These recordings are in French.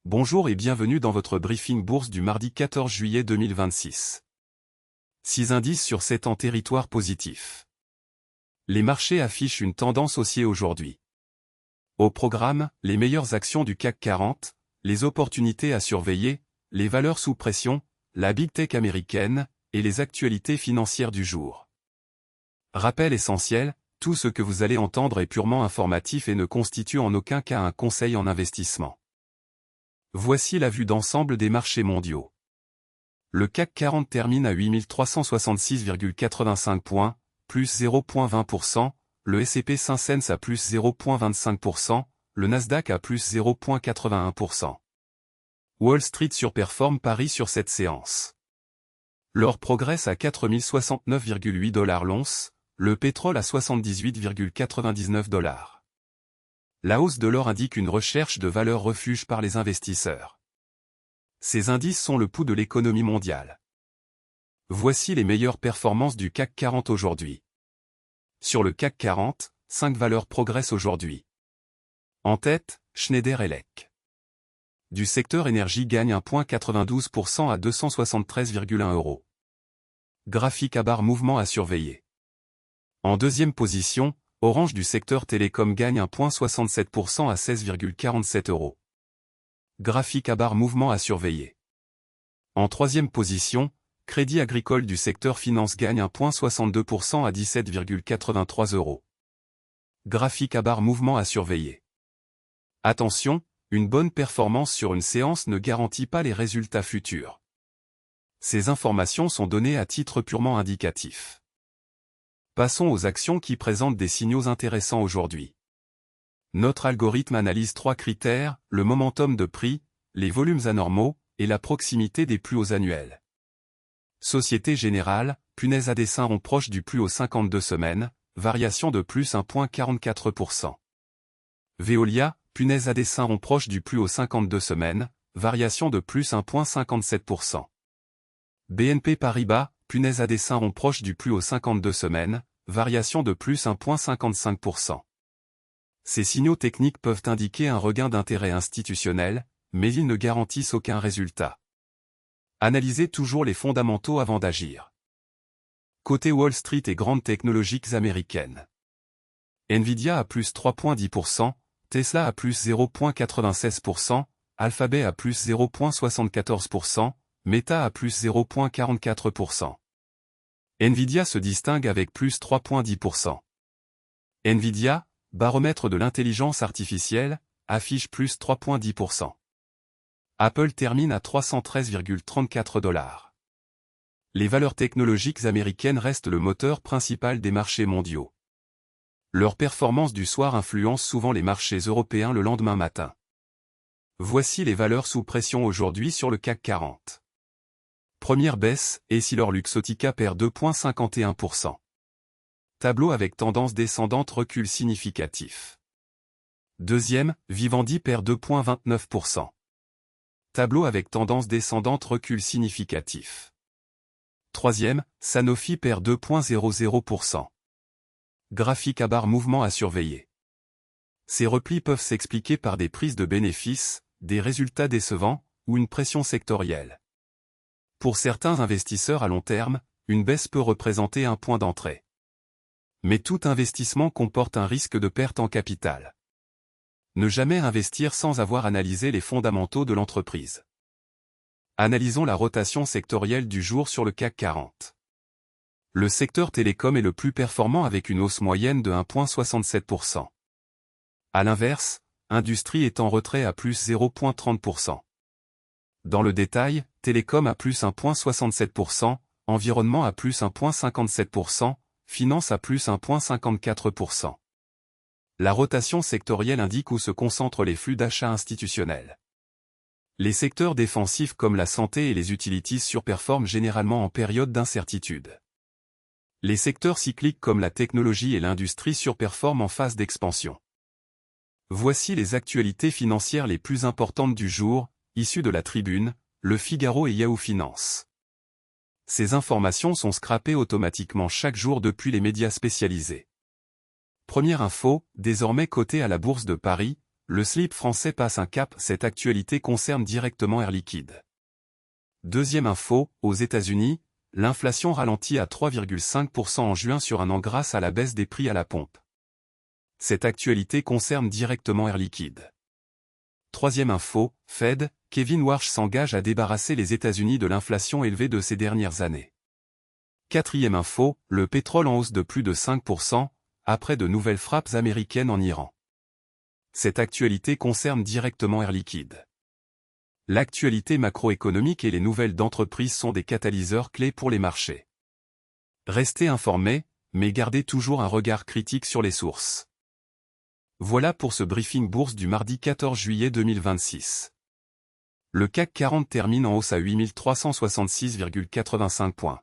Bonjour et bienvenue dans votre briefing bourse du mardi 14 juillet 2026. 6 indices sur 7 en territoire positif. Les marchés affichent une tendance haussière aujourd'hui. Au programme, les meilleures actions du CAC 40, les opportunités à surveiller, les valeurs sous pression, la Big Tech américaine, et les actualités financières du jour. Rappel essentiel, tout ce que vous allez entendre est purement informatif et ne constitue en aucun cas un conseil en investissement. Voici la vue d'ensemble des marchés mondiaux. Le CAC 40 termine à 8366,85 points, plus 0,20%, le S&P 500 à plus 0,25%, le Nasdaq à plus 0,81%. Wall Street surperforme Paris sur cette séance. L'or progresse à 4069,8 $ l'once, le pétrole à 78,99 $. La hausse de l'or indique une recherche de valeur refuge par les investisseurs. Ces indices sont le pouls de l'économie mondiale. Voici les meilleures performances du CAC 40 aujourd'hui. Sur le CAC 40, 5 valeurs progressent aujourd'hui. En tête, Schneider Electric. Du secteur énergie gagne 1,92% à 273,1 €. Graphique à barre mouvement à surveiller. En deuxième position, Orange du secteur télécom gagne 1,67% à 16,47 €. Graphique à barre mouvement à surveiller. En troisième position, Crédit Agricole du secteur finance gagne 1,62% à 17,83 €. Graphique à barre mouvement à surveiller. Attention, une bonne performance sur une séance ne garantit pas les résultats futurs. Ces informations sont données à titre purement indicatif. Passons aux actions qui présentent des signaux intéressants aujourd'hui. Notre algorithme analyse 3 critères, le momentum de prix, les volumes anormaux, et la proximité des plus hauts annuels. Société Générale, punaise à dessin rond proche du plus haut 52 semaines, variation de plus 1,44%. Veolia, punaise à dessin rond proche du plus haut 52 semaines, variation de plus 1,57%. BNP Paribas, punaise à dessin rond proche du plus haut 52 semaines, variation de plus 1,55%. Ces signaux techniques peuvent indiquer un regain d'intérêt institutionnel, mais ils ne garantissent aucun résultat. Analysez toujours les fondamentaux avant d'agir. Côté Wall Street et grandes technologiques américaines. Nvidia à plus 3,10%, Tesla à plus 0,96%, Alphabet à plus 0,74%, Meta à plus 0,44%. Nvidia se distingue avec plus 3,10%. Nvidia, baromètre de l'intelligence artificielle, affiche plus 3,10%. Apple termine à 313,34 $. Les valeurs technologiques américaines restent le moteur principal des marchés mondiaux. Leur performance du soir influence souvent les marchés européens le lendemain matin. Voici les valeurs sous pression aujourd'hui sur le CAC 40. Première baisse, EssilorLuxottica perd 2,51%. Tableau avec tendance descendante recul significatif. Deuxième, Vivendi perd 2,29%. Tableau avec tendance descendante recul significatif. Troisième, Sanofi perd 2,00%. Graphique à barre mouvement à surveiller. Ces replis peuvent s'expliquer par des prises de bénéfices, des résultats décevants, ou une pression sectorielle. Pour certains investisseurs à long terme, une baisse peut représenter un point d'entrée. Mais tout investissement comporte un risque de perte en capital. Ne jamais investir sans avoir analysé les fondamentaux de l'entreprise. Analysons la rotation sectorielle du jour sur le CAC 40. Le secteur télécom est le plus performant avec une hausse moyenne de 1,67%. À l'inverse, industrie est en retrait à plus 0,30%. Dans le détail, télécom à plus 1,67%, environnement à plus 1,57%, finance à plus 1,54%. La rotation sectorielle indique où se concentrent les flux d'achats institutionnels. Les secteurs défensifs comme la santé et les utilities surperforment généralement en période d'incertitude. Les secteurs cycliques comme la technologie et l'industrie surperforment en phase d'expansion. Voici les actualités financières les plus importantes du jour, issues de la Tribune, Le Figaro et Yahoo Finance. Ces informations sont scrapées automatiquement chaque jour depuis les médias spécialisés. Première info, désormais coté à la Bourse de Paris, le slip français passe un cap. Cette actualité concerne directement Air Liquide. Deuxième info, aux États-Unis, l'inflation ralentit à 3,5% en juin sur un an grâce à la baisse des prix à la pompe. Cette actualité concerne directement Air Liquide. Troisième info, Fed, Kevin Warsh s'engage à débarrasser les États-Unis de l'inflation élevée de ces dernières années. Quatrième info, le pétrole en hausse de plus de 5%, après de nouvelles frappes américaines en Iran. Cette actualité concerne directement Air Liquide. L'actualité macroéconomique et les nouvelles d'entreprises sont des catalyseurs clés pour les marchés. Restez informés, mais gardez toujours un regard critique sur les sources. Voilà pour ce briefing bourse du mardi 14 juillet 2026. Le CAC 40 termine en hausse à 8366,85 points.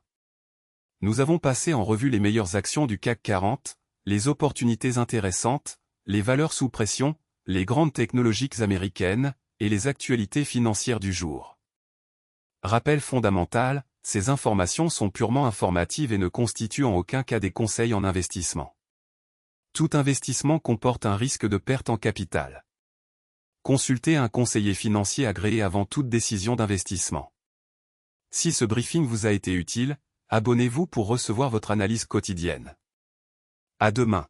Nous avons passé en revue les meilleures actions du CAC 40, les opportunités intéressantes, les valeurs sous pression, les grandes technologies américaines, et les actualités financières du jour. Rappel fondamental, ces informations sont purement informatives et ne constituent en aucun cas des conseils en investissement. Tout investissement comporte un risque de perte en capital. Consultez un conseiller financier agréé avant toute décision d'investissement. Si ce briefing vous a été utile, abonnez-vous pour recevoir votre analyse quotidienne. À demain.